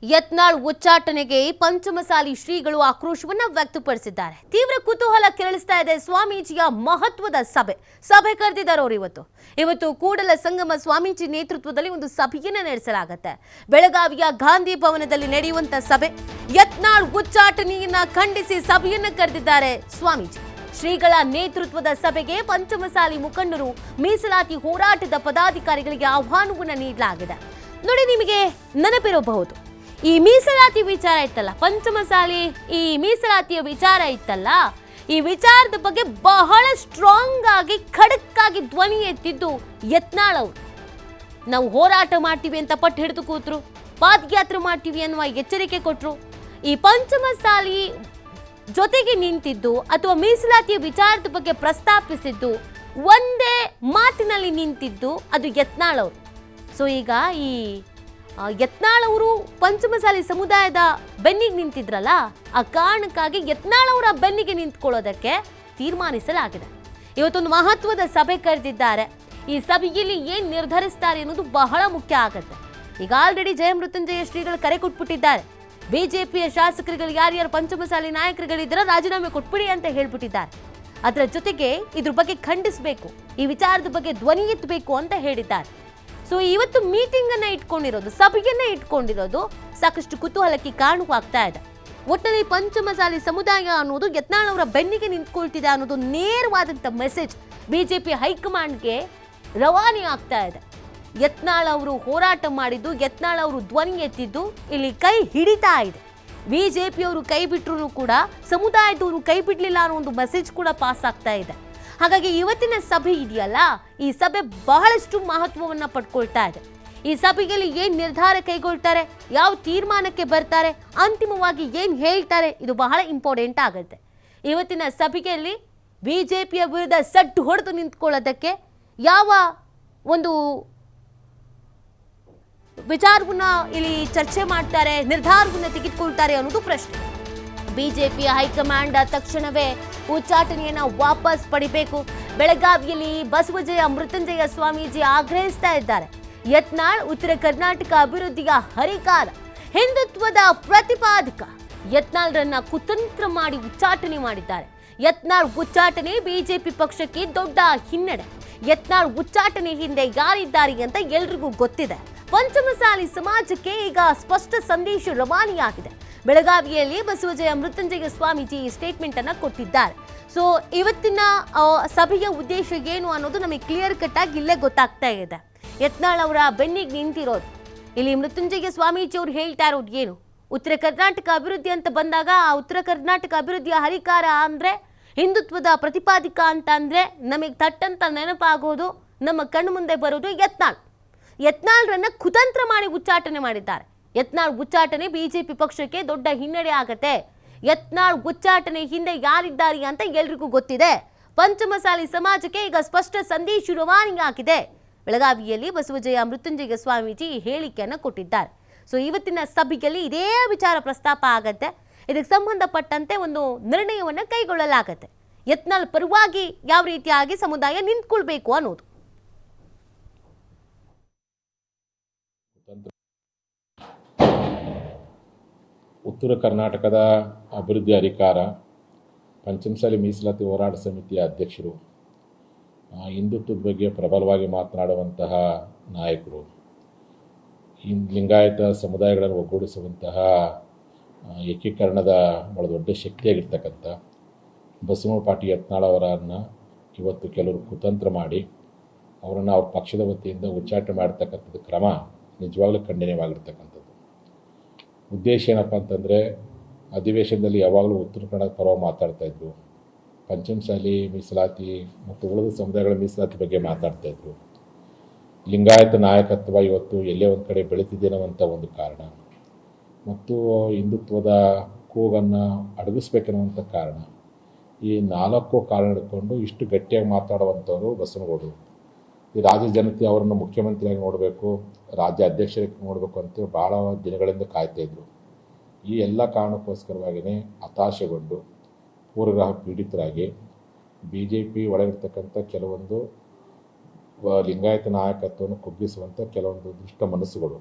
ಯತ್ನಾಳ್ ಉಚ್ಚಾಟನೆಗೆ ಪಂಚಮಸಾಲಿ ಶ್ರೀಗಳು ಆಕ್ರೋಶವನ್ನ ವ್ಯಕ್ತಪಡಿಸಿದ್ದಾರೆ. ತೀವ್ರ ಕುತೂಹಲ ಕೆರಳಿಸ್ತಾ ಇದೆ ಸ್ವಾಮೀಜಿಯ ಮಹತ್ವದ ಸಭೆ ಕರೆದಿದ್ದಾರೆ ಅವರು ಇವತ್ತು ಕೂಡಲ ಸಂಗಮ ಸ್ವಾಮೀಜಿ ನೇತೃತ್ವದಲ್ಲಿ ಒಂದು ಸಭೆಯನ್ನ ನಡೆಸಲಾಗುತ್ತೆ. ಬೆಳಗಾವಿಯ ಗಾಂಧಿ ಭವನದಲ್ಲಿ ನಡೆಯುವಂತ ಸಭೆ. ಯತ್ನಾಳ್ ಉಚ್ಚಾಟನೆಯನ್ನ ಖಂಡಿಸಿ ಸಭೆಯನ್ನ ಕರೆದಿದ್ದಾರೆ ಸ್ವಾಮೀಜಿ. ಶ್ರೀಗಳ ನೇತೃತ್ವದ ಸಭೆಗೆ ಪಂಚಮಸಾಲಿ ಮುಖಂಡರು, ಮೀಸಲಾತಿ ಹೋರಾಟದ ಪದಾಧಿಕಾರಿಗಳಿಗೆ ಆಹ್ವಾನವನ್ನ ನೀಡಲಾಗಿದೆ. ನೋಡಿ, ನಿಮಗೆ ನೆನಪಿರಬಹುದು, ಈ ಮೀಸಲಾತಿ ವಿಚಾರ ಇತ್ತಲ್ಲ, ಪಂಚಮಸಾಲಿ ಈ ಮೀಸಲಾತಿಯ ವಿಚಾರ ಇತ್ತಲ್ಲ, ಈ ವಿಚಾರದ ಬಗ್ಗೆ ಬಹಳ ಸ್ಟ್ರಾಂಗ್ ಆಗಿ ಖಡಕ್ ಆಗಿ ಧ್ವನಿ ಎತ್ತಿದ್ದು ಯತ್ನಾಳ್ ಅವರು. ನಾವು ಹೋರಾಟ ಮಾಡ್ತೀವಿ ಅಂತ ಪಟ್ಟು ಹಿಡಿದು ಕೂತ್ರು, ಪಾದಯಾತ್ರೆ ಮಾಡ್ತೀವಿ ಅನ್ನುವ ಎಚ್ಚರಿಕೆ ಕೊಟ್ಟರು. ಈ ಪಂಚಮಸಾಲಿ ಜೊತೆಗೆ ನಿಂತಿದ್ದು ಅಥವಾ ಮೀಸಲಾತಿಯ ವಿಚಾರದ ಬಗ್ಗೆ ಪ್ರಸ್ತಾಪಿಸಿದ್ದು ಒಂದೇ ಮಾತಿನಲ್ಲಿ ನಿಂತಿದ್ದು ಅದು ಯತ್ನಾಳ್ ಅವರು. ಸೊ ಈಗ ಈ ಯತ್ನಾಳ್ ಅವರು ಪಂಚಮಸಾಲಿ ಸಮುದಾಯದ ಬೆನ್ನಿಗೆ ನಿಂತಿದ್ರಲ್ಲ, ಆ ಕಾರಣಕ್ಕಾಗಿ ಯತ್ನಾಳ್ ಅವರ ಬೆನ್ನಿಗೆ ನಿಂತ್ಕೊಳ್ಳೋದಕ್ಕೆ ತೀರ್ಮಾನಿಸಲಾಗಿದೆ. ಇವತ್ತೊಂದು ಮಹತ್ವದ ಸಭೆ ಕರೆದಿದ್ದಾರೆ. ಈ ಸಭೆಯಲ್ಲಿ ಏನ್ ನಿರ್ಧರಿಸ್ತಾರೆ ಅನ್ನೋದು ಬಹಳ ಮುಖ್ಯ ಆಗುತ್ತೆ. ಈಗ ಆಲ್ರೆಡಿ ಜಯಮೃತ್ಯುಂಜಯ ಶ್ರೀಗಳು ಕರೆ ಕೊಟ್ಬಿಟ್ಟಿದ್ದಾರೆ. ಬಿಜೆಪಿಯ ಶಾಸಕರುಗಳು ಯಾರ್ಯಾರು ಪಂಚಮಸಾಲಿ ನಾಯಕರುಗಳಿದ್ರೆ ರಾಜೀನಾಮೆ ಕೊಟ್ಬಿಡಿ ಅಂತ ಹೇಳ್ಬಿಟ್ಟಿದ್ದಾರೆ. ಅದರ ಜೊತೆಗೆ ಇದ್ರ ಬಗ್ಗೆ ಖಂಡಿಸಬೇಕು, ಈ ವಿಚಾರದ ಬಗ್ಗೆ ಧ್ವನಿ ಎತ್ತಬೇಕು ಅಂತ ಹೇಳಿದ್ದಾರೆ. ಸೊ ಇವತ್ತು ಮೀಟಿಂಗ್ ಅನ್ನ ಇಟ್ಕೊಂಡಿರೋದು, ಸಭೆಯನ್ನ ಇಟ್ಕೊಂಡಿರೋದು ಸಾಕಷ್ಟು ಕುತೂಹಲಕ್ಕೆ ಕಾರಣವಾಗ್ತಾ ಇದೆ. ಒಟ್ಟಿನಲ್ಲಿ ಪಂಚಮಸಾಲಿ ಸಮುದಾಯ ಅನ್ನೋದು ಯತ್ನಾಳ್ ಅವರ ಬೆನ್ನಿಗೆ ನಿಂತ್ಕೊಳ್ತಿದೆ ಅನ್ನೋದು ನೇರವಾದಂಥ ಮೆಸೇಜ್ ಬಿಜೆಪಿ ಹೈಕಮಾಂಡ್ಗೆ ರವಾನೆ ಆಗ್ತಾ ಇದೆ. ಯತ್ನಾಳ್ ಅವರು ಹೋರಾಟ ಮಾಡಿದ್ದು, ಯತ್ನಾಳ್ ಅವರು ಧ್ವನಿ ಎತ್ತಿದ್ದು ಇಲ್ಲಿ ಕೈ ಹಿಡಿತಾ ಇದೆ. ಬಿಜೆಪಿಯವರು ಕೈ ಬಿಟ್ಟರು ಕೂಡ ಸಮುದಾಯದವರು ಕೈ ಬಿಡಲಿಲ್ಲ ಅನ್ನೋ ಒಂದು ಮೆಸೇಜ್ ಕೂಡ ಪಾಸ್ ಆಗ್ತಾ ಇದೆ. ಹಾಗಾಗಿ ಇವತ್ತಿನ ಸಭೆ ಇದೆಯಲ್ಲ, ಈ ಸಭೆ ಬಹಳಷ್ಟು ಮಹತ್ವವನ್ನು ಪಡ್ಕೊಳ್ತಾ ಇದೆ. ಈ ಸಭೆಯಲ್ಲಿ ಏನ್ ನಿರ್ಧಾರ ಕೈಗೊಳ್ತಾರೆ, ಯಾವ ತೀರ್ಮಾನಕ್ಕೆ ಬರ್ತಾರೆ, ಅಂತಿಮವಾಗಿ ಏನ್ ಹೇಳ್ತಾರೆ, ಇದು ಬಹಳ ಇಂಪಾರ್ಟೆಂಟ್ ಆಗುತ್ತೆ. ಇವತ್ತಿನ ಸಭೆಯಲ್ಲಿ ಬಿಜೆಪಿಯ ವಿರುದ್ಧ ಸಡ್ಡು ಹೊಡೆದು ನಿಂತ್ಕೊಳ್ಳೋದಕ್ಕೆ ಯಾವ ಒಂದು ವಿಚಾರವನ್ನ ಇಲ್ಲಿ ಚರ್ಚೆ ಮಾಡ್ತಾರೆ, ನಿರ್ಧಾರವನ್ನ ತೆಗೆದುಕೊಳ್ತಾರೆ ಅನ್ನೋದು ಪ್ರಶ್ನೆ. ಬಿಜೆಪಿಯ ಹೈಕಮಾಂಡ್ ತಕ್ಷಣವೇ ಉಚ್ಚಾಟನೆಯನ್ನ ವಾಪಸ್ ಪಡಿಬೇಕು. ಬೆಳಗಾವಿಯಲ್ಲಿ ಬಸವಜಯ ಮೃತ್ಯುಂಜಯ ಸ್ವಾಮೀಜಿ ಆಗ್ರಹಿಸ್ತಾ ಇದ್ದಾರೆ. ಯತ್ನಾಳ್ ಉತ್ತರ ಕರ್ನಾಟಕ ಅಭಿವೃದ್ಧಿಯ ಹರಿಕಾರ, ಹಿಂದುತ್ವದ ಪ್ರತಿಪಾದಕ. ಯತ್ನಾಳ್ರನ್ನ ಕುತಂತ್ರ ಮಾಡಿ ಉಚ್ಚಾಟನೆ ಮಾಡಿದ್ದಾರೆ. ಯತ್ನಾಳ್ ಉಚ್ಚಾಟನೆ ಬಿಜೆಪಿ ಪಕ್ಷಕ್ಕೆ ದೊಡ್ಡ ಹಿನ್ನಡೆ. ಯತ್ನಾಳ್ ಉಚ್ಚಾಟನೆ ಹಿಂದೆ ಯಾರಿದ್ದಾರೆ ಅಂತ ಎಲ್ರಿಗೂ ಗೊತ್ತಿದೆ. ಪಂಚಮಸಾಲಿ ಸಮಾಜಕ್ಕೆ ಈಗ ಸ್ಪಷ್ಟ ಸಂದೇಶ ರವಾನೆಯಾಗಿದೆ. ಬೆಳಗಾವಿಯಲ್ಲಿ ಬಸವಜಯ ಮೃತ್ಯುಂಜಯ ಸ್ವಾಮೀಜಿ ಸ್ಟೇಟ್ಮೆಂಟ್ ಅನ್ನ ಕೊಟ್ಟಿದ್ದಾರೆ. ಸೊ ಇವತ್ತಿನ ಸಭೆಯ ಉದ್ದೇಶ ಏನು ಅನ್ನೋದು ನಮಗೆ ಕ್ಲಿಯರ್ ಕಟ್ ಆಗಿ ಇಲ್ಲೇ ಗೊತ್ತಾಗ್ತಾ ಇದೆ. ಯತ್ನಾಳ್ ಅವರ ಬೆನ್ನಿಗೆ ನಿಂತಿರೋದು, ಇಲ್ಲಿ ಮೃತ್ಯುಂಜಯ ಸ್ವಾಮೀಜಿ ಅವ್ರು ಹೇಳ್ತಾ ಇರೋದು ಏನು, ಉತ್ತರ ಕರ್ನಾಟಕ ಅಭಿವೃದ್ಧಿ ಅಂತ ಬಂದಾಗ ಆ ಉತ್ತರ ಕರ್ನಾಟಕ ಅಭಿವೃದ್ಧಿಯ ಹರಿಕಾರ ಅಂದ್ರೆ, ಹಿಂದುತ್ವದ ಪ್ರತಿಪಾದಿಕ ಅಂತ ಅಂದ್ರೆ ನಮಗೆ ತಟ್ಟಂತ ನೆನಪಾಗೋದು, ನಮ್ಮ ಕಣ್ಣು ಮುಂದೆ ಬರೋದು ಯತ್ನಾಳ್ರನ್ನ ಕುತಂತ್ರ ಮಾಡಿ ಉಚ್ಚಾಟನೆ ಮಾಡಿದ್ದಾರೆ. ಯತ್ನಾಳ್ ಉಚ್ಚಾಟನೆ ಬಿಜೆಪಿ ಪಕ್ಷಕ್ಕೆ ದೊಡ್ಡ ಹಿನ್ನಡೆ ಆಗತ್ತೆ. ಯತ್ನಾಳ್ ಉಚ್ಚಾಟನೆ ಹಿಂದೆ ಯಾರಿದ್ದಾರೆ ಅಂತ ಎಲ್ರಿಗೂ ಗೊತ್ತಿದೆ. ಪಂಚಮಸಾಲಿ ಸಮಾಜಕ್ಕೆ ಈಗ ಸ್ಪಷ್ಟ ಸಂದೇಶ ರವಾನೆಯಾಗಿದೆ. ಬೆಳಗಾವಿಯಲ್ಲಿ ಬಸವಜಯ ಮೃತ್ಯುಂಜಯ ಸ್ವಾಮೀಜಿ ಹೇಳಿಕೆಯನ್ನು ಕೊಟ್ಟಿದ್ದಾರೆ. ಸೊ ಇವತ್ತಿನ ಸಭೆಯಲ್ಲಿ ಇದೇ ವಿಚಾರ ಪ್ರಸ್ತಾಪ ಆಗತ್ತೆ. ಇದಕ್ಕೆ ಸಂಬಂಧಪಟ್ಟಂತೆ ಒಂದು ನಿರ್ಣಯವನ್ನು ಕೈಗೊಳ್ಳಲಾಗತ್ತೆ. ಯತ್ನಾಳ್ ಪರವಾಗಿ ಯಾವ ರೀತಿಯಾಗಿ ಸಮುದಾಯ ನಿಂತ್ಕೊಳ್ಬೇಕು ಅನ್ನೋದು. ಉತ್ತರ ಕರ್ನಾಟಕದ ಅಭಿವೃದ್ಧಿ ಅಧಿಕಾರ, ಪಂಚಮಸಾಲಿ ಮೀಸಲಾತಿ ಹೋರಾಟ ಸಮಿತಿಯ ಅಧ್ಯಕ್ಷರು, ಹಿಂದುತ್ವದ ಬಗ್ಗೆ ಪ್ರಬಲವಾಗಿ ಮಾತನಾಡುವಂತಹ ನಾಯಕರು, ಲಿಂಗಾಯತ ಸಮುದಾಯಗಳನ್ನು ಒಗ್ಗೂಡಿಸುವಂತಹ ಏಕೀಕರಣದ ಬಹಳ ದೊಡ್ಡ ಶಕ್ತಿಯಾಗಿರ್ತಕ್ಕಂಥ ಬಸವ ಪಾಟೀಲ್ ಯತ್ನಾಳ್ ಅವರನ್ನು ಇವತ್ತು ಕೆಲವರು ಕುತಂತ್ರ ಮಾಡಿ ಅವರನ್ನು ಅವ್ರ ಪಕ್ಷದ ವತಿಯಿಂದ ಉಚ್ಚಾಟನೆ ಮಾಡ್ತಕ್ಕಂಥದ್ದು ಕ್ರಮ ನಿಜವಾಗ್ಲೂ ಖಂಡನೀಯವಾಗಿರ್ತಕ್ಕಂಥದ್ದು. ಉದ್ದೇಶ ಏನಪ್ಪ ಅಂತಂದರೆ, ಅಧಿವೇಶನದಲ್ಲಿ ಯಾವಾಗಲೂ ಉತ್ತರ ಕನ್ನಡ ಪರವಾಗಿ ಮಾತಾಡ್ತಾಯಿದ್ರು, ಪಂಚಮಸಾಲಿ ಮೀಸಲಾತಿ ಮತ್ತು ಉಳಿದ ಸಮುದಾಯಗಳ ಮೀಸಲಾತಿ ಬಗ್ಗೆ ಮಾತಾಡ್ತಾಯಿದ್ರು. ಲಿಂಗಾಯತ ನಾಯಕತ್ವ ಇವತ್ತು ಎಲ್ಲೇ ಒಂದು ಕಡೆ ಬೆಳೀತಿದ್ದೇನೋವಂಥ ಒಂದು ಕಾರಣ ಮತ್ತು ಹಿಂದುತ್ವದ ಕೂಗನ್ನು ಅಡಗಿಸ್ಬೇಕೆನ್ನುವಂಥ ಕಾರಣ, ಈ 4 ಕಾರಣ ಹಿಡ್ಕೊಂಡು ಇಷ್ಟು ಗಟ್ಟಿಯಾಗಿ ಮಾತಾಡುವಂಥವ್ರು ಬಸವನಗೌಡರು. ಈ ರಾಜ್ಯ ಜನತೆ ಅವರನ್ನು ಮುಖ್ಯಮಂತ್ರಿಯಾಗಿ ನೋಡಬೇಕು, ರಾಜ್ಯ ಅಧ್ಯಕ್ಷರಾಗಿ ನೋಡಬೇಕು ಅಂತ ಭಾಳ ದಿನಗಳಿಂದ ಕಾಯ್ತಾಯಿದ್ರು. ಈ ಎಲ್ಲ ಕಾರಣಕ್ಕೋಸ್ಕರವಾಗಿಯೇ ಹತಾಶೆಗೊಂಡು ಪೂರ್ವಗ್ರಹ ಪೀಡಿತರಾಗಿ BJP ಒಳಗಿರ್ತಕ್ಕಂಥ ಕೆಲವೊಂದು ಲಿಂಗಾಯತ ನಾಯಕತ್ವವನ್ನು ಕುಗ್ಗಿಸುವಂಥ ಕೆಲವೊಂದು ದುಷ್ಟ ಮನಸ್ಸುಗಳು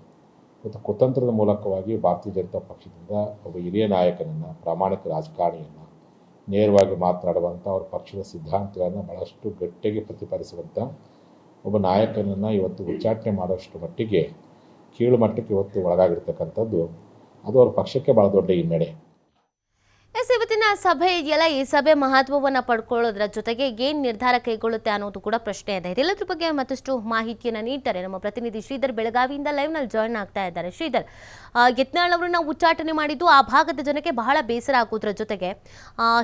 ಮತ್ತು ಕುತಂತ್ರದ ಮೂಲಕವಾಗಿ ಭಾರತೀಯ ಜನತಾ ಪಕ್ಷದಿಂದ ಒಬ್ಬ ಹಿರಿಯ ನಾಯಕನನ್ನು, ಪ್ರಾಮಾಣಿಕ ರಾಜಕಾರಣಿಯನ್ನು, ನೇರವಾಗಿ ಮಾತನಾಡುವಂಥ ಅವ್ರ ಪಕ್ಷದ ಸಿದ್ಧಾಂತಗಳನ್ನು ಭಾಳಷ್ಟು ಗಟ್ಟಿಗೆ ಪ್ರತಿಪಾದಿಸುವಂಥ ಒಬ್ಬ ನಾಯಕನನ್ನು ಇವತ್ತು ಉಚ್ಚಾಟನೆ ಮಾಡೋಷ್ಟು ಮಟ್ಟಿಗೆ ಕೀಳು ಮಟ್ಟಕ್ಕೆ ಇವತ್ತು ಒಳಗಾಗಿರ್ತಕ್ಕಂಥದ್ದು ಅದು ಅವ್ರ ಪಕ್ಷಕ್ಕೆ ಭಾಳ ದೊಡ್ಡ ಹಿನ್ನಡೆ. ಇವತ್ತಿನ ಸಭೆ ಇದೆಯಲ್ಲ, ಈ ಸಭೆ ಮಹತ್ವವನ್ನು ಪಡ್ಕೊಳ್ಳೋದ್ರ ಜೊತೆಗೆ ಏನು ನಿರ್ಧಾರ ಕೈಗೊಳ್ಳುತ್ತೆ ಅನ್ನೋದು ಕೂಡ ಪ್ರಶ್ನೆ ಇದೆ. ಇದೆಲ್ಲದ್ರ ಬಗ್ಗೆ ಮತ್ತಷ್ಟು ಮಾಹಿತಿಯನ್ನು ನೀಡ್ತಾರೆ ನಮ್ಮ ಪ್ರತಿನಿಧಿ ಶ್ರೀಧರ್. ಬೆಳಗಾವಿಯಿಂದ ಲೈವ್ನಲ್ಲಿ ಜಾಯ್ನ್ ಆಗ್ತಾ ಇದ್ದಾರೆ. ಶ್ರೀಧರ್, ಯತ್ನಾಳ್ ಅವರನ್ನ ಉಚ್ಚಾಟನೆ ಮಾಡಿದ್ದು ಆ ಭಾಗದ ಜನಕ್ಕೆ ಬಹಳ ಬೇಸರ ಆಗೋದ್ರ ಜೊತೆಗೆ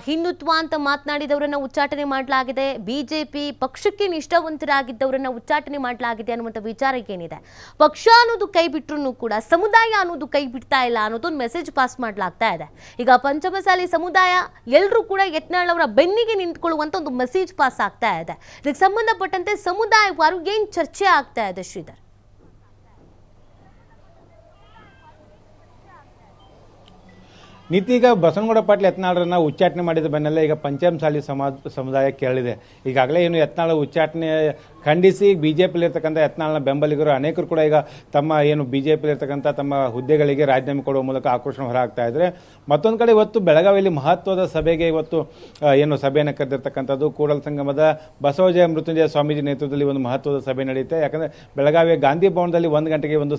ಹಿಂದುತ್ವ ಅಂತ ಮಾತನಾಡಿದವರನ್ನ ಉಚ್ಚಾಟನೆ ಮಾಡಲಾಗಿದೆ, ಬಿಜೆಪಿ ಪಕ್ಷಕ್ಕೆ ನಿಷ್ಠಾವಂತರಾಗಿದ್ದವರನ್ನ ಉಚ್ಚಾಟನೆ ಮಾಡಲಾಗಿದೆ ಅನ್ನುವಂಥ ವಿಚಾರ ಏನಿದೆ. ಪಕ್ಷ ಅನ್ನೋದು ಕೈ ಬಿಟ್ಟರು ಕೂಡ ಸಮುದಾಯ ಅನ್ನೋದು ಕೈ ಬಿಡ್ತಾ ಇಲ್ಲ ಅನ್ನೋದೊಂದು ಮೆಸೇಜ್ ಪಾಸ್ ಮಾಡಲಾಗ್ತಾ ಇದೆ. ಈಗ ಪಂಚಮಸಾಲಿ ಸಮುದಾಯ ಎಲ್ಲರೂ ಕೂಡ ಯತ್ನಾಳ್ ಅವರ ಬೆನ್ನಿಗೆ ನಿಂತ್ಕೊಳ್ಳುವಂತ ಒಂದು ಮೆಸೇಜ್ ಪಾಸ್ ಆಗ್ತಾ ಇದೆ. ಇದಕ್ಕೆ ಸಂಬಂಧಪಟ್ಟಂತೆ ಸಮುದಾಯವಾರು ಏನ್ ಚರ್ಚೆ ಆಗ್ತಾ ಇದೆ ಶ್ರೀಧರ್? ನೀತೀಗ ಬಸವನಗೌಡ ಪಾಟೀಲ್ ಯತ್ನಾಳರನ್ನ ಉಚ್ಚಾಟನೆ ಮಾಡಿದ ಬೆನ್ನಲ್ಲೇ ಈಗ ಪಂಚಮಸಾಲಿ ಸಮುದಾಯ ಕೇಳಿದೆ. ಈಗಾಗಲೇ ಏನು ಯತ್ನಾಳ ಉಚ್ಚಾಟನೆ ಖಂಡಿಸಿ ಬಿಜೆಪಿಲಿರ್ತಕ್ಕಂಥ ಯತ್ನಾಳ್ನ ಬೆಂಬಲಿಗರು ಅನೇಕರು ಕೂಡ ಈಗ ತಮ್ಮ ಏನು ಬಿಜೆಪಿಲಿರ್ತಕ್ಕಂಥ ತಮ್ಮ ಹುದ್ದೆಗಳಿಗೆ ರಾಜೀನಾಮೆ ಕೊಡುವ ಮೂಲಕ ಆಕ್ರೋಶ ಹೊರಹಾಕ್ತಾ ಇದ್ದಾರೆ. ಮತ್ತೊಂದು ಕಡೆ ಇವತ್ತು ಬೆಳಗಾವಿಯಲ್ಲಿ ಮಹತ್ವದ ಸಭೆಗೆ ಇವತ್ತು ಏನು ಸಭೆಯನ್ನು ಕರೆದಿರ್ತಕ್ಕಂಥದ್ದು ಕೂಡಲ ಸಂಗಮದ ಬಸವಜಯ ಮೃತ್ಯುಂಜಯ ಸ್ವಾಮೀಜಿ ನೇತೃತ್ವದಲ್ಲಿ ಒಂದು ಮಹತ್ವದ ಸಭೆ ನಡೆಯುತ್ತೆ. ಯಾಕಂದರೆ ಬೆಳಗಾವಿಯ ಗಾಂಧಿ ಭವನದಲ್ಲಿ 1 ಗಂಟೆಗೆ ಒಂದು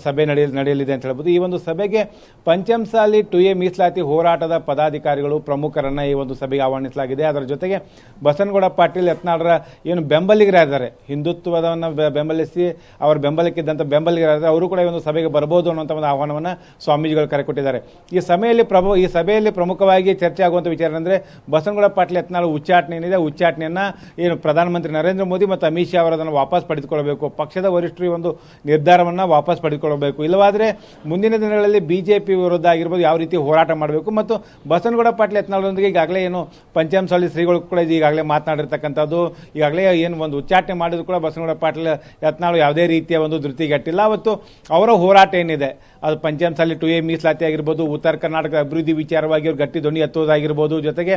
ಸಭೆ ನಡೆಯಲಿದೆ ಅಂತ ಹೇಳ್ಬೋದು. ಈ ಒಂದು ಸಭೆಗೆ ಪಂಚಮಸಾಲಿ 2A ಮೀಸಲಾತಿ ಹೋರಾಟದ ಪದಾಧಿಕಾರಿಗಳು ಪ್ರಮುಖರನ್ನ ಈ ಒಂದು ಸಭೆಗೆ ಆಹ್ವಾನಿಸಲಾಗಿದೆ. ಅದರ ಜೊತೆಗೆ ಬಸವನಗೌಡ ಪಾಟೀಲ್ ಯತ್ನಾಳರ ಏನು ಬೆಂಬಲಿಗರಾಗಿದ್ದಾರೆ, ಹಿಂದುತ್ವವನ್ನು ಬೆಂಬಲಿಸಿ ಅವರ ಬೆಂಬಲಕ್ಕಿದ್ದಂಥ ಬೆಂಬಲಿಗರಾಗಿದ್ದಾರೆ, ಅವರು ಕೂಡ ಈ ಒಂದು ಸಭೆಗೆ ಬರ್ಬೋದು ಅನ್ನುವಂಥ ಒಂದು ಆಹ್ವಾನವನ್ನು ಸ್ವಾಮೀಜಿಗಳು ಕರೆ ಕೊಟ್ಟಿದ್ದಾರೆ. ಈ ಸಭೆಯಲ್ಲಿ ಪ್ರಮುಖವಾಗಿ ಚರ್ಚೆ ಆಗುವಂಥ ವಿಚಾರ ಅಂದರೆ ಬಸವನಗೌಡ ಪಾಟೀಲ್ ಯತ್ನಾಳ್ ಉಚ್ಚಾಟನೆ ಏನಿದೆ, ಉಚ್ಚಾಟನೆಯನ್ನು ಏನು ಪ್ರಧಾನಮಂತ್ರಿ ನರೇಂದ್ರ ಮೋದಿ ಮತ್ತು ಅಮಿತ್ ಶಾ ಅವರನ್ನು ವಾಪಸ್ ಪಡೆದುಕೊಳ್ಳಬೇಕು, ಪಕ್ಷದ ವರಿಷ್ಠರು ಒಂದು ನಿರ್ಧಾರವನ್ನು ವಾಪಸ್ ಪಡೆದುಕೊಳ್ಳಬೇಕು, ಇಲ್ಲವಾದರೆ ಮುಂದಿನ ದಿನಗಳಲ್ಲಿ ಬಿಜೆಪಿ ವಿರುದ್ಧ ಆಗಿರ್ಬೋದು ಯಾವ ರೀತಿ ಹೋರಾಟ ಮಾಡಬೇಕು. ಮತ್ತು ಬಸವನಗೌಡ ಪಾಟೀಲ್ ಯತ್ನಾಳರೊಂದಿಗೆ ಈಗಾಗಲೇ ಏನು ಪಂಚಮಸಾಲಿ ಶ್ರೀಗಳು ಕೂಡ ಈಗಾಗಲೇ ಮಾತನಾಡಿರ್ತಕ್ಕಂಥದ್ದು, ಈಗಾಗಲೇ ಏನು ಒಂದು ಉಚ್ಚಾಟನೆ ಮಾಡಿದ್ರು ಕೂಡ ಬಸವನಗೌಡ ಪಾಟೀಲ್ ಯತ್ನಾಳ್ ಯಾವುದೇ ರೀತಿಯ ಒಂದು ಧೃತಿಗಟ್ಟಿಲ್ಲ. ಅವತ್ತು ಅವರ ಹೋರಾಟ ಏನಿದೆ ಅದು ಪಂಚಮಸಾಲಿ 2A ಮೀಸಲಾತಿ ಆಗಿರ್ಬೋದು, ಉತ್ತರ ಕರ್ನಾಟಕ ಅಭಿವೃದ್ಧಿ ವಿಚಾರವಾಗಿ ಅವ್ರು ಗಟ್ಟಿ ಧ್ವನಿ ಎತ್ತುವುದಾಗಿರ್ಬೋದು, ಜೊತೆಗೆ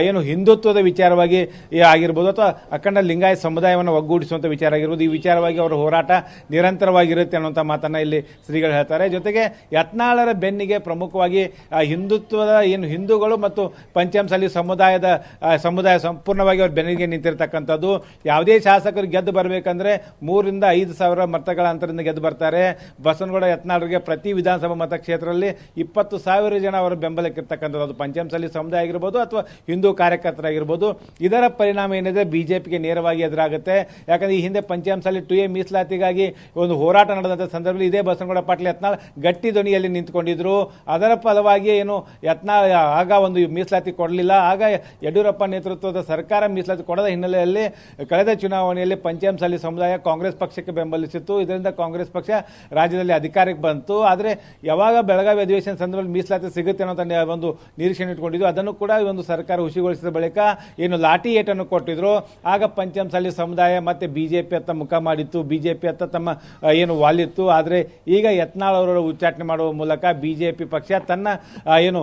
ಏನು ಹಿಂದುತ್ವದ ವಿಚಾರವಾಗಿ ಆಗಿರ್ಬೋದು, ಅಥವಾ ಅಖಂಡ ಲಿಂಗಾಯತ ಸಮುದಾಯವನ್ನು ಒಗ್ಗೂಡಿಸುವಂಥ ವಿಚಾರ ಆಗಿರ್ಬೋದು, ಈ ವಿಚಾರವಾಗಿ ಅವರ ಹೋರಾಟ ನಿರಂತರವಾಗಿರುತ್ತೆ ಅನ್ನುವಂಥ ಮಾತನ್ನು ಇಲ್ಲಿ ಶ್ರೀಗಳು ಹೇಳ್ತಾರೆ. ಜೊತೆಗೆ ಯತ್ನಾಳರ ಬೆನ್ನಿಗೆ ಪ್ರಮುಖವಾಗಿ ಹಿಂದುತ್ವದ ಏನು ಹಿಂದೂಗಳು ಮತ್ತು ಪಂಚಮಸಾಲಿ ಸಮುದಾಯ ಸಂಪೂರ್ಣವಾಗಿ ಅವ್ರ ಬೆನ್ನಿಗೆ ನಿಂತಿರ್ತಕ್ಕಂಥದ್ದು. ಯಾವುದೇ ಶಾಸಕರು ಗೆದ್ದು ಬರಬೇಕಂದ್ರೆ 3,000 ರಿಂದ 5,000 ಮತಗಳ ಅಂತರದಿಂದ ಗೆದ್ದು ಬರ್ತಾರೆ. ಬಸವನಗೌಡ ಯತ್ನಾಳರಿಗೆ ಪ್ರತಿ ವಿಧಾನಸಭಾ ಮತಕ್ಷೇತ್ರದಲ್ಲಿ 20,000 ಜನ ಅವರ ಬೆಂಬಲಕ್ಕಿರ್ತಕ್ಕಂಥದ್ದು, ಅದು ಪಂಚಮಸಾಲಿ ಸಮುದಾಯ ಆಗಿರ್ಬೋದು ಅಥವಾ ಹಿಂದೂ ಕಾರ್ಯಕರ್ತರಾಗಿರ್ಬೋದು. ಇದರ ಪರಿಣಾಮ ಏನಿದೆ ಬಿಜೆಪಿಗೆ ನೇರವಾಗಿ ಎದುರಾಗುತ್ತೆ. ಯಾಕಂದರೆ ಈ ಹಿಂದೆ ಪಂಚಮಸಾಲಿ 2A ಮೀಸಲಾತಿಗಾಗಿ ಒಂದು ಹೋರಾಟ ನಡೆದಂಥ ಸಂದರ್ಭದಲ್ಲಿ ಇದೇ ಬಸವನಗೌಡ ಪಾಟೀಲ್ ಯತ್ನಾಳ್ ಗಟ್ಟಿ ಧ್ವನಿಯಲ್ಲಿ ನಿಂತುಕೊಂಡಿದ್ರು. ಅದರ ಫಲವಾಗಿ ಏನು ಯತ್ನಾಳ್ ಆಗ ಒಂದು ಮೀಸಲಾತಿ ಕೊಡಲಿಲ್ಲ. ಆಗ ಯಡಿಯೂರಪ್ಪ ನೇತೃತ್ವದ ಸರ್ಕಾರ ಮೀಸಲಾತಿ ಕೊಡದ ಹಿನ್ನೆಲೆಯಲ್ಲಿ ಕಳೆದ ಚುನಾವಣೆಯಲ್ಲಿ ಪಂಚಮಸಾಲಿ ಸಮುದಾಯ ಕಾಂಗ್ರೆಸ್ ಪಕ್ಷಕ್ಕೆ ಬೆಂಬಲಿಸಿತ್ತು. ಇದರಿಂದ ಕಾಂಗ್ರೆಸ್ ಪಕ್ಷ ರಾಜ್ಯದಲ್ಲಿ ಅಧಿಕಾರಕ್ಕೆ ಬಂತು. ಆದರೆ ಯಾವಾಗ ಬೆಳಗಾವಿ ಅಧಿವೇಶನ ಸಂದರ್ಭದಲ್ಲಿ ಮೀಸಲಾತಿ ಸಿಗುತ್ತೆ ಅನ್ನೋ ಒಂದು ನಿರೀಕ್ಷೆ ಇಟ್ಕೊಂಡಿದ್ದು, ಅದನ್ನು ಕೂಡ ಒಂದು ಸರ್ಕಾರ ಹುಸಿಗೊಳಿಸಿದ ಬಳಿಕ ಏನು ಲಾಠಿ ಏಟನ್ನು ಕೊಟ್ಟಿದ್ರು. ಆಗ ಪಂಚಮಸಾಲಿ ಸಮುದಾಯ ಮತ್ತೆ ಬಿಜೆಪಿ ಹತ್ತ ಮುಖ ಮಾಡಿತ್ತು, ಬಿಜೆಪಿ ಹತ್ತ ತಮ್ಮ ಏನು ವಾಲಿತ್ತು. ಆದರೆ ಈಗ ಯತ್ನಾಳ್ ಅವರ ಉಚ್ಚಾಟನೆ ಮಾಡುವ ಮೂಲಕ ಬಿಜೆಪಿ ಪಕ್ಷ ತನ್ನ ಏನು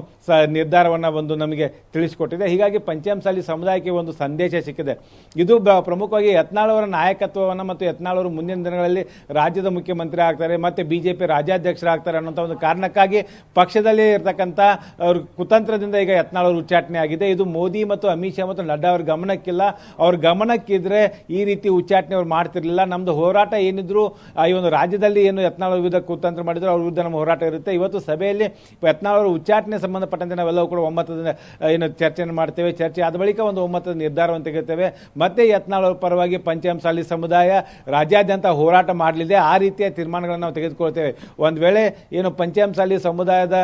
ನಿರ್ಧಾರವನ್ನು ಒಂದು ನಮಗೆ ತಿಳಿಸಿಕೊಟ್ಟಿದೆ. ಹೀಗಾಗಿ ಪಂಚಮಸಾಲಿ ಸಮುದಾಯಕ್ಕೆ ಒಂದು ಸಂದೇಶ ಸಿಕ್ಕಿದೆ. ಇದು ಪ್ರಮುಖವಾಗಿ ಯತ್ನಾಳ್ ಅವರ ನಾಯಕತ್ವವನ್ನು ಮತ್ತು ಯತ್ನಾಳ್ ಅವರು ಮುಂದಿನ ದಿನಗಳಲ್ಲಿ ರಾಜ್ಯದ ಮುಖ್ಯಮಂತ್ರಿ ಆಗ್ತಾರೆ ಮತ್ತು ಬಿಜೆಪಿ ರಾಜ್ಯಾಧ್ಯಕ್ಷರಾಗ್ತಾರೆ ಅನ್ನೋಂಥ ಒಂದು ಕಾರಣಕ್ಕಾಗಿ ಪಕ್ಷದಲ್ಲಿ ಇರತಕ್ಕಂಥ ಅವ್ರ ಕುತಂತ್ರದಿಂದ ಈಗ ಯತ್ನಾಳ್ ಅವರು ಉಚ್ಚಾಟನೆ ಆಗಿದೆ. ಇದು ಮೋದಿ ಮತ್ತು ಅಮಿತ್ ಶಾ ಮತ್ತು ನಡ್ಡಾ ಅವ್ರ ಗಮನಕ್ಕಿಲ್ಲ. ಅವ್ರ ಗಮನಕ್ಕಿದ್ರೆ ಈ ರೀತಿ ಉಚ್ಚಾಟನೆ ಅವ್ರು ಮಾಡ್ತಿರ್ಲಿಲ್ಲ. ನಮ್ಮದು ಹೋರಾಟ ಏನಿದ್ರು ಈ ಒಂದು ರಾಜ್ಯದಲ್ಲಿ ಏನು ಯತ್ನಾಳ್ ವಿರುದ್ಧ ಕುತಂತ್ರ ಮಾಡಿದ್ರು ಅವ್ರ ವಿರುದ್ಧ ನಮ್ಮ ಹೋರಾಟ ಇರುತ್ತೆ. ಇವತ್ತು ಸಭೆಯಲ್ಲಿ ಯತ್ನಾಳ್ ಅವರ ಉಚ್ಚಾಟನೆ ಸಂಬಂಧಪಟ್ಟಂತೆ ನಾವೆಲ್ಲವೂ ಕೂಡ ಒಮ್ಮತದ ಏನು ಚರ್ಚೆಯನ್ನು ಮಾಡ್ತೇವೆ. ಚರ್ಚೆ ಆದ ಬಳಿಕ ಒಂದು ಒಮ್ಮತದ ನಿರ್ಧಾರವನ್ನು ತೆಗೆದುತ್ತೇವೆ. ಮತ್ತೆ ಯತ್ನಾಳ್ ಅವರ ಪರವಾಗಿ ಪಂಚಮಸಾಲಿ ಸಮುದಾಯ ರಾಜ್ಯಾದ್ಯಂತ ಹೋರಾಟ ಮಾಡಲಿದೆ. ಆ ರೀತಿಯ ತೀರ್ಮಾನಗಳನ್ನು ನಾವು ತೆಗೆದುಕೊಳ್ತೇವೆ. ಒಂದು ವೇಳೆ ಏನು ಪಂಚಮಸಾಲಿ ಸಮುದಾಯದ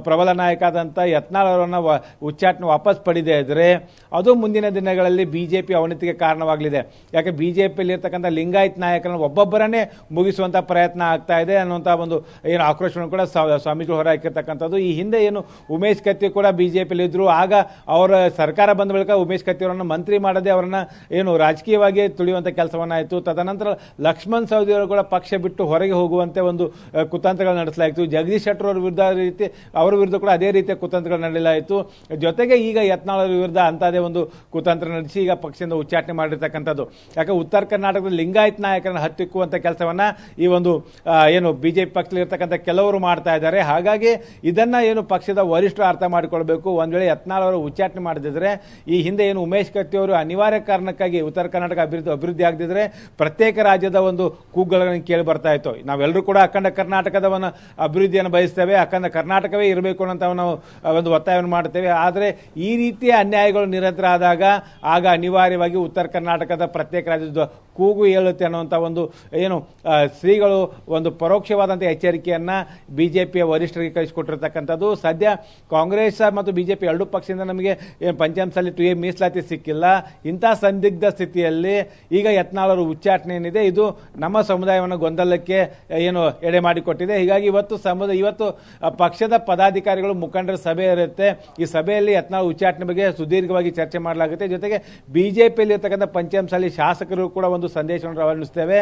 ಪ್ರಬಲ ನಾಯಕ ಆದಂಥ ಯತ್ನಾಳ್ ಅವರನ್ನು ಉಚ್ಚಾಟನೆ ವಾಪಸ್ ಪಡೆದೇ ಇದ್ದರೆ ಅದು ಮುಂದಿನ ದಿನಗಳಲ್ಲಿ ಬಿಜೆಪಿ ಅವನತಿಗೆ ಕಾರಣವಾಗಲಿದೆ. ಯಾಕೆ ಬಿಜೆಪಿಯಲ್ಲಿ ಇರ್ತಕ್ಕಂಥ ಲಿಂಗಾಯತ್ ನಾಯಕರನ್ನು ಒಬ್ಬೊಬ್ಬರನ್ನೇ ಮುಗಿಸುವಂಥ ಪ್ರಯತ್ನ ಆಗ್ತಾ ಇದೆ ಅನ್ನುವಂಥ ಒಂದು ಏನು ಆಕ್ರೋಶವನ್ನು ಕೂಡ ಸ್ವಾಮೀಜಿಗಳು ಹೊರಹಾಕಿರ್ತಕ್ಕಂಥದ್ದು. ಈ ಹಿಂದೆ ಏನು ಉಮೇಶ್ ಕತ್ತಿ ಕೂಡ ಬಿಜೆಪಿಯಲ್ಲಿ ಇದ್ರು. ಆಗ ಅವರ ಸರ್ಕಾರ ಬಂದ ಬಳಿಕ ಉಮೇಶ್ ಕತ್ತಿ ಅವರನ್ನು ಮಂತ್ರಿ ಮಾಡದೆ ಅವರನ್ನು ಏನು ರಾಜಕೀಯವಾಗಿ ತುಳಿಯುವಂಥ ಕೆಲಸವನ್ನಾಯಿತು. ತದನಂತರ ಲಕ್ಷ್ಮಣ್ ಸವದಿ ಅವರು ಕೂಡ ಪಕ್ಷ ಬಿಟ್ಟು ಹೊರಗೆ ಹೋಗುವಂತೆ ಒಂದು ಕುತಂತ್ರಗಳು ನಡೆಸಲಾಯಿತು. ಜಗದೀಶ್ ಶೆಟ್ಟರ್ ಅವರ ವಿರುದ್ಧ ಕೂಡ ಅದೇ ರೀತಿಯ ಕುತಂತ್ರಗಳು ನಡೆಯಲಾಯಿತು. ಜೊತೆಗೆ ಈಗ ಯತ್ನಾಳ್ ಅವರ ವಿರುದ್ಧ ಅಂಥದೇ ಒಂದು ಕುತಂತ್ರ ನಡೆಸಿ ಈಗ ಪಕ್ಷದಿಂದ ಉಚ್ಚಾಟನೆ ಮಾಡಿರ್ತಕ್ಕಂಥದ್ದು. ಯಾಕೆ ಉತ್ತರ ಕರ್ನಾಟಕದ ಲಿಂಗಾಯತ್ ನಾಯಕರನ್ನು ಹತ್ತಿಕ್ಕುವಂಥ ಕೆಲಸವನ್ನು ಈ ಒಂದು ಏನು BJP ಪಕ್ಷದಲ್ಲಿರ್ತಕ್ಕಂಥ ಕೆಲವರು ಮಾಡ್ತಾ ಇದ್ದಾರೆ. ಹಾಗಾಗಿ ಇದನ್ನು ಏನು ಪಕ್ಷದ ವರಿಷ್ಠರು ಅರ್ಥ ಮಾಡಿಕೊಳ್ಬೇಕು. ಒಂದು ವೇಳೆ ಯತ್ನಾಳ್ ಅವರು ಉಚ್ಚಾಟನೆ ಮಾಡದಿದ್ರೆ, ಈ ಹಿಂದೆ ಏನು ಉಮೇಶ್ ಕತ್ತಿ ಅವರು ಅನಿವಾರ್ಯ ಕಾರಣಕ್ಕಾಗಿ ಉತ್ತರ ಕರ್ನಾಟಕ ಅಭಿವೃದ್ಧಿ ಆಗದಿದ್ರೆ ಪ್ರತ್ಯೇಕ ರಾಜ್ಯದ ಒಂದು ಕೂಗುಗಳನ್ನು ಕೇಳಿ ಬರ್ತಾ ಇತ್ತು. ನಾವೆಲ್ಲರೂ ಕೂಡ ಅಖಂಡ ಕರ್ನಾಟಕದ ಒಂದು ಅಭಿವೃದ್ಧಿಯನ್ನು ಬಯಸ್ತೇವೆ, ಅಖಂಡ ಕರ್ನಾಟಕವೇ ಇರಬೇಕು ಅಂತ ನಾವು ಒಂದು ಒತ್ತಾಯವನ್ನು ಮಾಡ್ತೇವೆ. ಆದರೆ ಈ ರೀತಿಯ ಅನ್ಯಾಯಗಳು ನಿರಂತರ ಆದಾಗ ಆಗ ಅನಿವಾರ್ಯವಾಗಿ ಉತ್ತರ ಕರ್ನಾಟಕದ ಪ್ರತ್ಯೇಕ ರಾಜ್ಯದ ಕೂಗು ಹೇಳುತ್ತೆ ಅನ್ನುವಂಥ ಒಂದು ಏನು ಶ್ರೀಗಳು ಒಂದು ಪರೋಕ್ಷವಾದಂಥ ಎಚ್ಚರಿಕೆಯನ್ನು BJPಯ ವರಿಷ್ಠರಿಗೆ ಕಳಿಸಿಕೊಟ್ಟಿರ್ತಕ್ಕಂಥದ್ದು. ಸದ್ಯ ಕಾಂಗ್ರೆಸ್ ಮತ್ತು BJP ಎರಡೂ ಪಕ್ಷದಿಂದ ನಮಗೆ ಪಂಚಮಸಾಲಿ 2A ಮೀಸಲಾತಿ ಸಿಕ್ಕಿಲ್ಲ. ಇಂಥ ಸಂದಿಗ್ಧ ಸ್ಥಿತಿಯಲ್ಲಿ ಈಗ ಯತ್ನಾಳ್ ಅವರ ಉಚ್ಚಾಟನೆ ಏನಿದೆ ಇದು ನಮ್ಮ ಸಮುದಾಯವನ್ನು ಗೊಂದಲಕ್ಕೆ ಏನು ಎಡೆ ಮಾಡಿಕೊಟ್ಟಿದೆ. ಹೀಗಾಗಿ ಇವತ್ತು ಪಕ್ಷದ ಪದಾಧಿಕಾರಿಗಳು ಮುಖಂಡರ ಸಭೆ ಇರುತ್ತೆ. ಈ ಸಭೆಯಲ್ಲಿ ಯತ್ನಾಳ್ ಉಚ್ಚಾಟನೆ ಬಗ್ಗೆ ಸುದೀರ್ಘವಾಗಿ ಚರ್ಚೆ ಮಾಡಲಾಗುತ್ತೆ. ಜೊತೆಗೆ BJPಯಲ್ಲಿ ಇರ್ತಕ್ಕಂಥ ಪಂಚಮಸಾಲಿ ಶಾಸಕರು ಕೂಡ ಒಂದು ಸಂದೇಶವನ್ನು ರವಾನಿಸ್ತೇವೆ.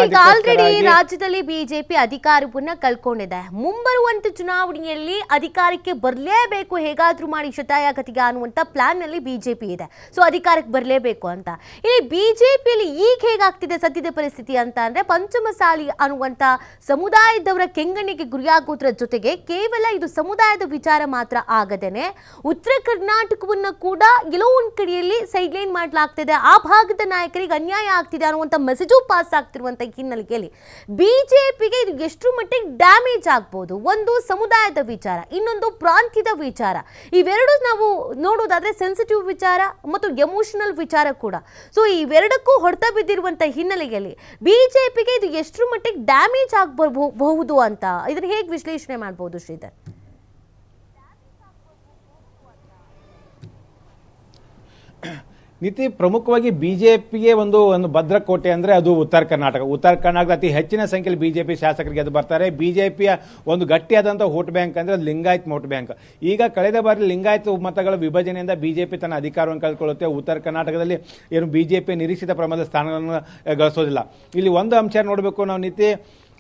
ಈಗ ಆಲ್ರೆಡಿ ರಾಜ್ಯದಲ್ಲಿ ಬಿಜೆಪಿ ಅಧಿಕಾರವನ್ನ ಕಳ್ಕೊಂಡಿದೆ. ಮುಂಬರುವಂತ ಚುನಾವಣೆಯಲ್ಲಿ ಅಧಿಕಾರಕ್ಕೆ ಬರಲೇಬೇಕು, ಹೇಗಾದ್ರೂ ಮಾಡಿ ಶತಾಯಗತಿಗೆ ಅನ್ನುವಂತ ಪ್ಲಾನ್ ನಲ್ಲಿ ಬಿಜೆಪಿ ಇದೆ. ಸೊ ಅಧಿಕಾರಕ್ಕೆ ಬರಲೇಬೇಕು ಅಂತ. ಇಲ್ಲಿ ಬಿಜೆಪಿಯಲ್ಲಿ ಈಗ ಹೇಗಾಗ್ತಿದೆ ಸದ್ಯದ ಪರಿಸ್ಥಿತಿ ಅಂತ ಅಂದ್ರೆ, ಪಂಚಮಸಾಲಿ ಅನ್ನುವಂತ ಸಮುದಾಯದವರ ಕೆಂಗಣ್ಣಿಗೆ ಗುರಿಯಾಗೋದ್ರ ಜೊತೆಗೆ ಕೇವಲ ಇದು ಸಮುದಾಯದ ವಿಚಾರ ಮಾತ್ರ ಆಗದೇನೆ ಉತ್ತರ ಕರ್ನಾಟಕವನ್ನ ಕೂಡ ಎಲ್ಲೋ ಒಂದ್ ಕಡೆಯಲ್ಲಿ ಸೈಡ್ ಲೈನ್ ಮಾಡಲಾಗ್ತಿದೆ. ಆ ಭಾಗದ ನಾಯಕರಿಗೆ ಅನ್ಯಾಯ ಆಗ್ತಿದೆ ಅನ್ನುವಂಥ ಮೆಸೇಜು ಪಾಸ್ ಆಗ್ತಿರುವಂಥ ಹಿನ್ನೆಲೆಯಲ್ಲಿ ಬಿಜೆಪಿಗೆ ಇದು ಎಷ್ಟು ಮಟ್ಟಿಗೆ ಡ್ಯಾಮೇಜ್ ಆಗ್ಬೋದು? ಒಂದು ಸಮುದಾಯದ ವಿಚಾರ, ಇನ್ನೊಂದು ಪ್ರಾಂತ್ಯದ ವಿಚಾರ. ಇವೆರಡು ನಾವು ನೋಡೋದಾದ್ರೆ ಸೆನ್ಸಿಟಿವ್ ವಿಚಾರ ಮತ್ತು ಎಮೋಷನಲ್ ವಿಚಾರ ಕೂಡ. ಸೊ ಇವೆರಡಕ್ಕೂ ಹೊಡೆತ ಬಿದ್ದಿರುವಂಥ ಹಿನ್ನೆಲೆಯಲ್ಲಿ ಬಿಜೆಪಿಗೆ ಇದು ಎಷ್ಟು ಮಟ್ಟಿಗೆ ಡ್ಯಾಮೇಜ್ ಆಗಬಹುದು ಅಂತ ಇದನ್ನ ಹೇಗೆ ವಿಶ್ಲೇಷಣೆ ಮಾಡಬಹುದು ಶ್ರೀಧರ್? ನೀತಿ ಪ್ರಮುಖವಾಗಿ BJPಗೆ ಒಂದು ಭದ್ರಕೋಟೆ ಅಂದರೆ ಅದು ಉತ್ತರ ಕರ್ನಾಟಕದ ಅತಿ ಹೆಚ್ಚಿನ ಸಂಖ್ಯೆಯಲ್ಲಿ BJP ಶಾಸಕರಿಗೆ ಗೆದ್ದು ಬರ್ತಾರೆ. BJPಯ ಒಂದು ಗಟ್ಟಿಯಾದಂಥ ವೋಟ್ ಬ್ಯಾಂಕ್ ಅಂದರೆ ಲಿಂಗಾಯತ್ ವೋಟ್ ಬ್ಯಾಂಕ್. ಈಗ ಕಳೆದ ಬಾರಿ ಲಿಂಗಾಯತ್ ಮತಗಳ ವಿಭಜನೆಯಿಂದ BJP ತನ್ನ ಅಧಿಕಾರವನ್ನು ಕಳ್ಕೊಳ್ಳುತ್ತೆ. ಉತ್ತರ ಕರ್ನಾಟಕದಲ್ಲಿ ಏನು BJP ನಿರೀಕ್ಷಿತ ಪ್ರಮಾಣದ ಸ್ಥಾನಗಳನ್ನು ಗಳಿಸೋದಿಲ್ಲ. ಇಲ್ಲಿ ಒಂದು ಅಂಶ ನೋಡಬೇಕು ನಾವು ನೀತಿ,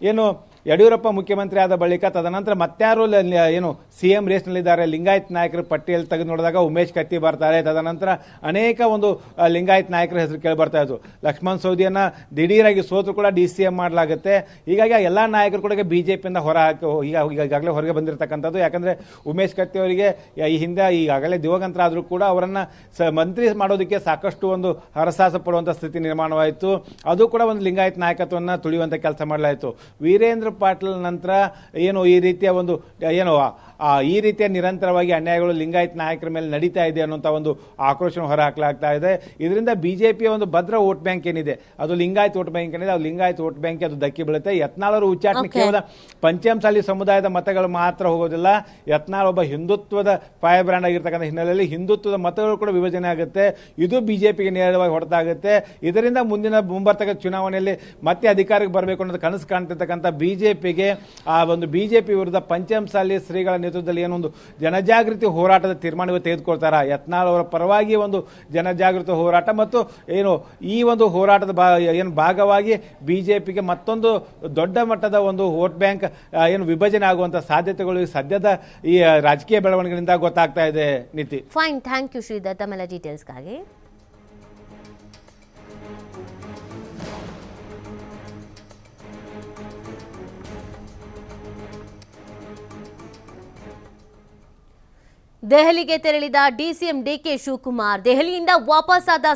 ಏನು ಯಡಿಯೂರಪ್ಪ ಮುಖ್ಯಮಂತ್ರಿ ಆದ ಬಳಿಕ ತದನಂತರ ಮತ್ತಾರು ಏನು CM ರೇಸ್ನಲ್ಲಿದ್ದಾರೆ. ಲಿಂಗಾಯತ್ ನಾಯಕರ ಪಟ್ಟಿಯಲ್ಲಿ ತೆಗೆದು ನೋಡಿದಾಗ ಉಮೇಶ್ ಕತ್ತಿ ಬರ್ತಾರೆ. ತದನಂತರ ಅನೇಕ ಒಂದು ಲಿಂಗಾಯತ್ ನಾಯಕರ ಹೆಸರು ಕೇಳಿ ಬರ್ತಾ ಇತ್ತು. ಲಕ್ಷ್ಮಣ್ ಸವದಿಯನ್ನು ದಿಢೀರಾಗಿ ಸೋತು ಕೂಡ DCM ಮಾಡಲಾಗುತ್ತೆ. ಹೀಗಾಗಿ ಎಲ್ಲ ನಾಯಕರು ಕೂಡ BJPಯಿಂದ ಈಗಾಗಲೇ ಹೊರಗೆ ಬಂದಿರತಕ್ಕಂಥದ್ದು. ಯಾಕಂದರೆ ಉಮೇಶ್ ಕತ್ತಿ ಅವರಿಗೆ ಈ ಹಿಂದೆ ಈಗಾಗಲೇ ದಿವಂಗತರ ಆದರೂ ಕೂಡ ಅವರನ್ನು ಮಂತ್ರಿ ಮಾಡೋದಕ್ಕೆ ಸಾಕಷ್ಟು ಒಂದು ಹರಸಾಹಸ ಪಡುವಂಥ ಸ್ಥಿತಿ ನಿರ್ಮಾಣವಾಯಿತು. ಅದು ಕೂಡ ಒಂದು ಲಿಂಗಾಯತ್ ನಾಯಕತ್ವವನ್ನು ತುಳಿಯುವಂಥ ಕೆಲಸ ಮಾಡಲಾಯಿತು. ವೀರೇಂದ್ರ ಪಾಟೀಲ್ ನಂತರ ಏನು ಈ ರೀತಿಯ ಒಂದು ಏನು ಈ ರೀತಿಯ ನಿರಂತರವಾಗಿ ಅನ್ಯಾಯಗಳು ಲಿಂಗಾಯತ್ ನಾಯಕರ ಮೇಲೆ ನಡೀತಾ ಇದೆ ಅನ್ನುವಂಥ ಒಂದು ಆಕ್ರೋಶವನ್ನು ಹೊರಹಾಕಲಾಗ್ತಾ ಇದೆ. ಇದರಿಂದ BJPಯ ಒಂದು ಭದ್ರ ವೋಟ್ ಬ್ಯಾಂಕ್ ಏನಿದೆ ಅದು ಲಿಂಗಾಯತ್ ವೋಟ್ ಬ್ಯಾಂಕ್ ಏನಿದೆ ಅದು ಲಿಂಗಾಯತ್ ವೋಟ್ ಬ್ಯಾಂಕ್ ಅದು ಧಕ್ಕಿ ಬೀಳುತ್ತೆ. ಯತ್ನಾಳ್ ಅವರು ಉಚ್ಚಾಟನೆ ಕೇವಲ ಪಂಚಮಸಾಲಿ ಸಮುದಾಯದ ಮತಗಳು ಮಾತ್ರ ಹೋಗೋದಿಲ್ಲ. ಯತ್ನಾಳ್ ಒಬ್ಬ ಹಿಂದುತ್ವದ ಫೈರ್ ಬ್ರ್ಯಾಂಡ್ ಆಗಿರ್ತಕ್ಕಂಥ ಹಿನ್ನೆಲೆಯಲ್ಲಿ ಹಿಂದುತ್ವದ ಮತಗಳು ಕೂಡ ವಿಭಜನೆ ಆಗುತ್ತೆ. ಇದು BJPಗೆ ನೇರವಾಗಿ ಹೊಡೆತಾಗುತ್ತೆ. ಇದರಿಂದ ಮುಂಬರ್ತಕ್ಕಂಥ ಚುನಾವಣೆಯಲ್ಲಿ ಮತ್ತೆ ಅಧಿಕಾರಕ್ಕೆ ಬರಬೇಕು ಅನ್ನೋದು ಕನಸು ಕಾಣ್ತಿರ್ತಕ್ಕಂಥ BJPಗೆ ಆ ಒಂದು BJP ವಿರುದ್ಧ ಪಂಚಮಸಾಲಿ ಶ್ರೀಗಳ ನೇತೃತ್ವದಲ್ಲಿ ಏನೊಂದು ಜನಜಾಗೃತಿ ಹೋರಾಟದ ತೀರ್ಮಾನ ತೆಗೆದುಕೊಳ್ತಾರ. ಯತ್ನಾಳ್ ಅವರ ಪರವಾಗಿ ಒಂದು ಜನಜಾಗೃತಿ ಹೋರಾಟ ಮತ್ತು ಏನು ಈ ಒಂದು ಹೋರಾಟದ ಭಾಗವಾಗಿ BJPಗೆ ಮತ್ತೊಂದು ದೊಡ್ಡ ಮಟ್ಟದ ಒಂದು ವೋಟ್ ಬ್ಯಾಂಕ್ ಏನು ವಿಭಜನೆ ಆಗುವಂತ ಸಾಧ್ಯತೆಗಳು ಸದ್ಯದ ಈ ರಾಜಕೀಯ ಬೆಳವಣಿಗೆಯಿಂದ ಗೊತ್ತಾಗ್ತಾ ಇದೆ. ನೀತಿ ಫೈನ್, ಥ್ಯಾಂಕ್ ಯು ಶ್ರೀಧರ್ ತಮ್ಮೆಲ್ಲ ಡೀಟೇಲ್ಸ್ಗಾಗಿ. ದೆಹಲಿಗೆ ತೆರಳಿದ DCM DK ಶಿವಕುಮಾರ್ ದೆಹಲಿಯಿಂದ ವಾಪಸ್ ಆದ